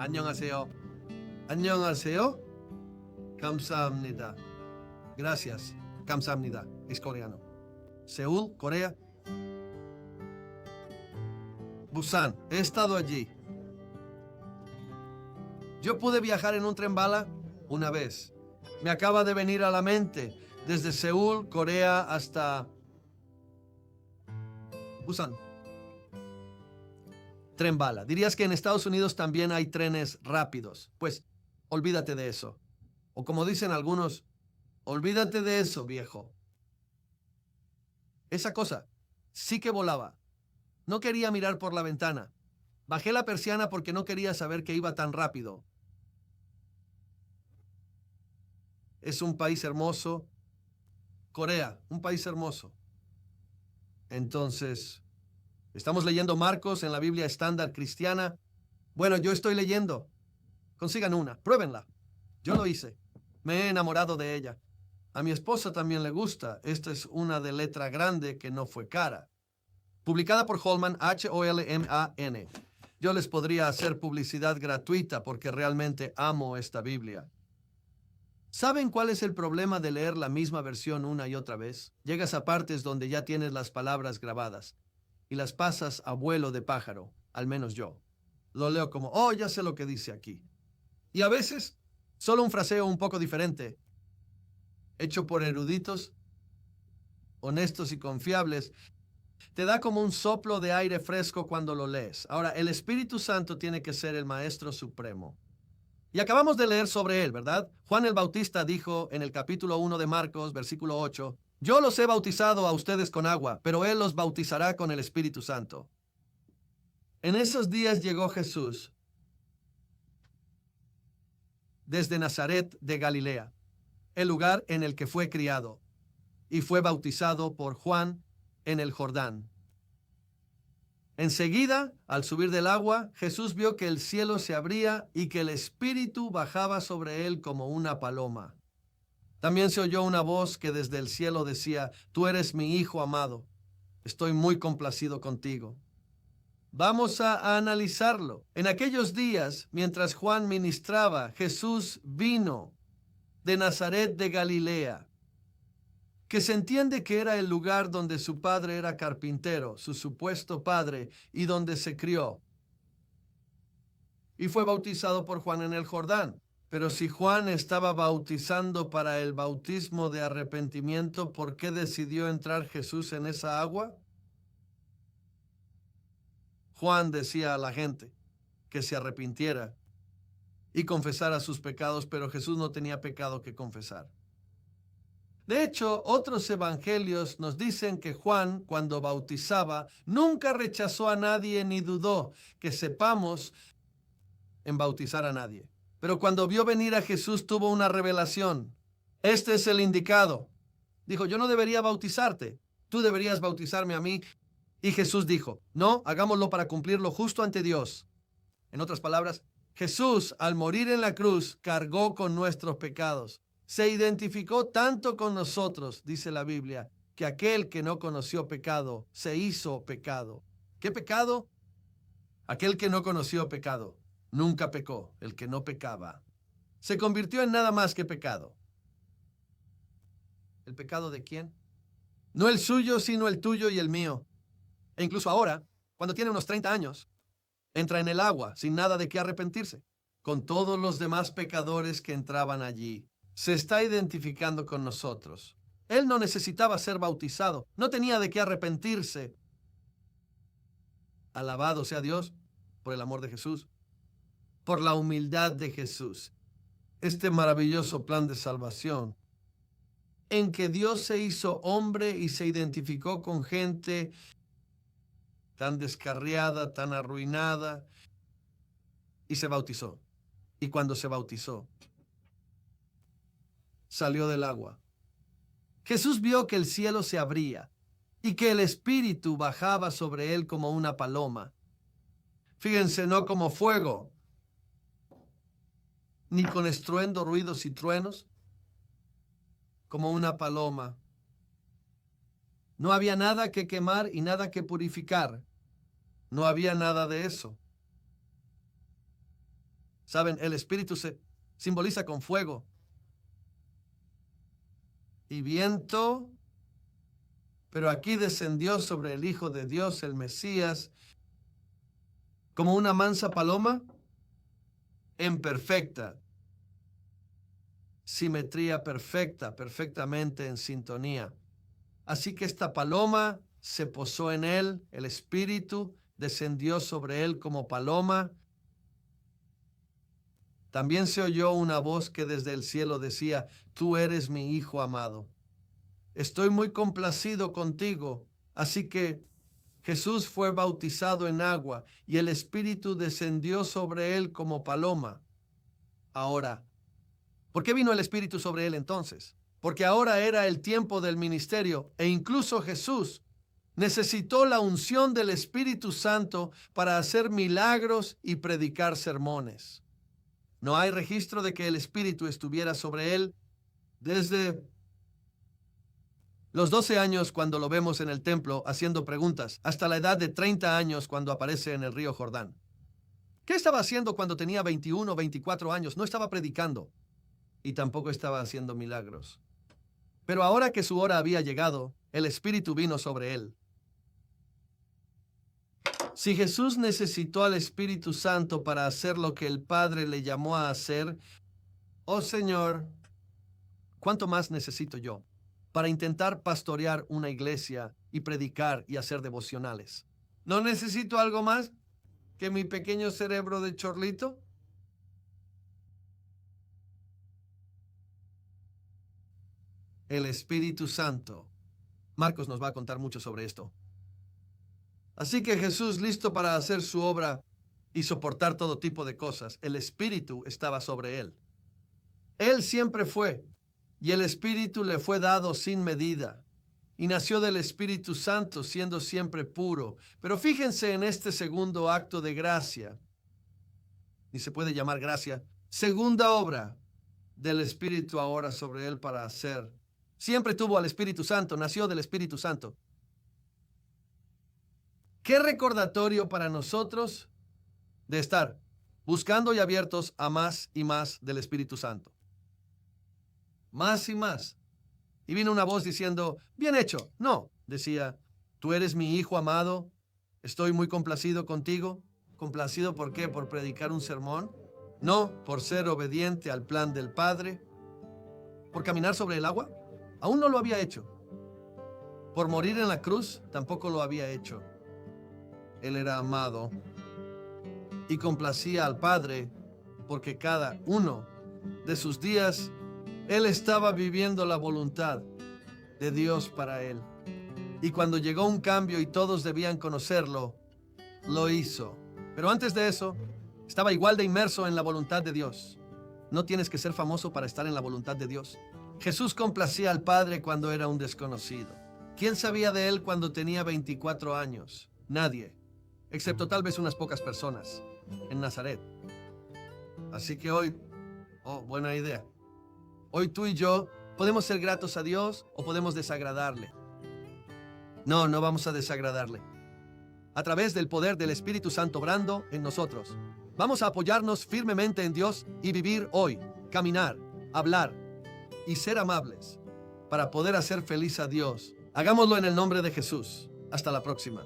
안녕하세요. 안녕하세요. 감사합니다. Gracias. 감사합니다. Es coreano. Seúl, Corea. Busan. He estado allí. Yo pude viajar en un tren bala una vez. Me acaba de venir a la mente desde Seúl, Corea, hasta Busan. Tren bala. ¿Dirías que en Estados Unidos también hay trenes rápidos? Pues olvídate de eso. O como dicen algunos, olvídate de eso, viejo. Esa cosa sí que volaba. No quería mirar por la ventana. Bajé la persiana porque no quería saber que iba tan rápido. Es un país hermoso. Corea, un país hermoso. Entonces, ¿estamos leyendo Marcos en la Biblia estándar cristiana? Bueno, yo estoy leyendo. Consigan una, pruébenla. Yo lo hice. Me he enamorado de ella. A mi esposa también le gusta. Esta es una de letra grande que no fue cara. Publicada por Holman, Holman. Yo les podría hacer publicidad gratuita porque realmente amo esta Biblia. ¿Saben cuál es el problema de leer la misma versión una y otra vez? Llegas a partes donde ya tienes las palabras grabadas y las pasas a vuelo de pájaro, al menos yo. Lo leo como, oh, ya sé lo que dice aquí. Y a veces, solo un fraseo un poco diferente, hecho por eruditos, honestos y confiables, te da como un soplo de aire fresco cuando lo lees. Ahora, el Espíritu Santo tiene que ser el Maestro Supremo. Y acabamos de leer sobre él, ¿verdad? Juan el Bautista dijo en el capítulo 1 de Marcos, versículo 8, yo los he bautizado a ustedes con agua, pero él los bautizará con el Espíritu Santo. En esos días llegó Jesús desde Nazaret de Galilea, el lugar en el que fue criado, y fue bautizado por Juan en el Jordán. Enseguida, al subir del agua, Jesús vio que el cielo se abría y que el Espíritu bajaba sobre él como una paloma. También se oyó una voz que desde el cielo decía, tú eres mi Hijo amado, estoy muy complacido contigo. Vamos a analizarlo. En aquellos días, mientras Juan ministraba, Jesús vino de Nazaret de Galilea, que se entiende que era el lugar donde su padre era carpintero, su supuesto padre, y donde se crió. Y fue bautizado por Juan en el Jordán. Pero si Juan estaba bautizando para el bautismo de arrepentimiento, ¿por qué decidió entrar Jesús en esa agua? Juan decía a la gente que se arrepintiera y confesara sus pecados, pero Jesús no tenía pecado que confesar. De hecho, otros evangelios nos dicen que Juan, cuando bautizaba, nunca rechazó a nadie ni dudó, que sepamos, en bautizar a nadie. Pero cuando vio venir a Jesús, tuvo una revelación. Este es el indicado. Dijo, yo no debería bautizarte, tú deberías bautizarme a mí. Y Jesús dijo, no, hagámoslo para cumplirlo justo ante Dios. En otras palabras, Jesús, al morir en la cruz, cargó con nuestros pecados. Se identificó tanto con nosotros, dice la Biblia, que aquel que no conoció pecado se hizo pecado. ¿Qué pecado? Aquel que no conoció pecado nunca pecó, el que no pecaba. Se convirtió en nada más que pecado. ¿El pecado de quién? No el suyo, sino el tuyo y el mío. E incluso ahora, cuando tiene unos 30 años, entra en el agua sin nada de qué arrepentirse, con todos los demás pecadores que entraban allí. Se está identificando con nosotros. Él no necesitaba ser bautizado, no tenía de qué arrepentirse. Alabado sea Dios por el amor de Jesús, por la humildad de Jesús. Este maravilloso plan de salvación en que Dios se hizo hombre y se identificó con gente tan descarriada, tan arruinada, y se bautizó. Y cuando se bautizó, salió del agua. Jesús vio que el cielo se abría y que el Espíritu bajaba sobre él como una paloma. Fíjense, no como fuego, ni con estruendo, ruidos y truenos, como una paloma. No había nada que quemar y nada que purificar. No había nada de eso. Saben, el Espíritu se simboliza con fuego y viento, pero aquí descendió sobre el Hijo de Dios, el Mesías, como una mansa paloma en perfecta simetría, perfectamente en sintonía. Así que esta paloma se posó en él, el Espíritu descendió sobre él como paloma. También se oyó una voz que desde el cielo decía: tú eres mi Hijo amado. Estoy muy complacido contigo. Así que Jesús fue bautizado en agua y el Espíritu descendió sobre él como paloma. Ahora, ¿por qué vino el Espíritu sobre él entonces? Porque ahora era el tiempo del ministerio e incluso Jesús necesitó la unción del Espíritu Santo para hacer milagros y predicar sermones. No hay registro de que el Espíritu estuviera sobre él desde los 12 años cuando lo vemos en el templo haciendo preguntas, hasta la edad de 30 años cuando aparece en el río Jordán. ¿Qué estaba haciendo cuando tenía 21 o 24 años? No estaba predicando y tampoco estaba haciendo milagros. Pero ahora que su hora había llegado, el Espíritu vino sobre él. Si Jesús necesitó al Espíritu Santo para hacer lo que el Padre le llamó a hacer, oh Señor, ¿cuánto más necesito yo para intentar pastorear una iglesia y predicar y hacer devocionales? ¿No necesito algo más que mi pequeño cerebro de chorlito? El Espíritu Santo. Marcos nos va a contar mucho sobre esto. Así que Jesús, listo para hacer su obra y soportar todo tipo de cosas, el Espíritu estaba sobre él. Él siempre fue, y el Espíritu le fue dado sin medida, y nació del Espíritu Santo siendo siempre puro. Pero fíjense en este segundo acto de gracia, y se puede llamar gracia, segunda obra del Espíritu ahora sobre él para hacer. Siempre tuvo al Espíritu Santo, nació del Espíritu Santo. ¿Qué recordatorio para nosotros de estar buscando y abiertos a más y más del Espíritu Santo? Más y más. Y vino una voz diciendo: bien hecho. No, decía: tú eres mi Hijo amado, estoy muy complacido contigo. ¿Complacido por qué? ¿Por predicar un sermón? No, por ser obediente al plan del Padre. ¿Por caminar sobre el agua? Aún no lo había hecho. ¿Por morir en la cruz? Tampoco lo había hecho. Él era amado y complacía al Padre porque cada uno de sus días él estaba viviendo la voluntad de Dios para él. Y cuando llegó un cambio y todos debían conocerlo, lo hizo. Pero antes de eso, estaba igual de inmerso en la voluntad de Dios. No tienes que ser famoso para estar en la voluntad de Dios. Jesús complacía al Padre cuando era un desconocido. ¿Quién sabía de él cuando tenía 24 años? Nadie, excepto tal vez unas pocas personas en Nazaret. Así que hoy, buena idea. Hoy tú y yo podemos ser gratos a Dios o podemos desagradarle. No, no vamos a desagradarle. A través del poder del Espíritu Santo obrando en nosotros, vamos a apoyarnos firmemente en Dios y vivir hoy, caminar, hablar y ser amables para poder hacer feliz a Dios. Hagámoslo en el nombre de Jesús. Hasta la próxima.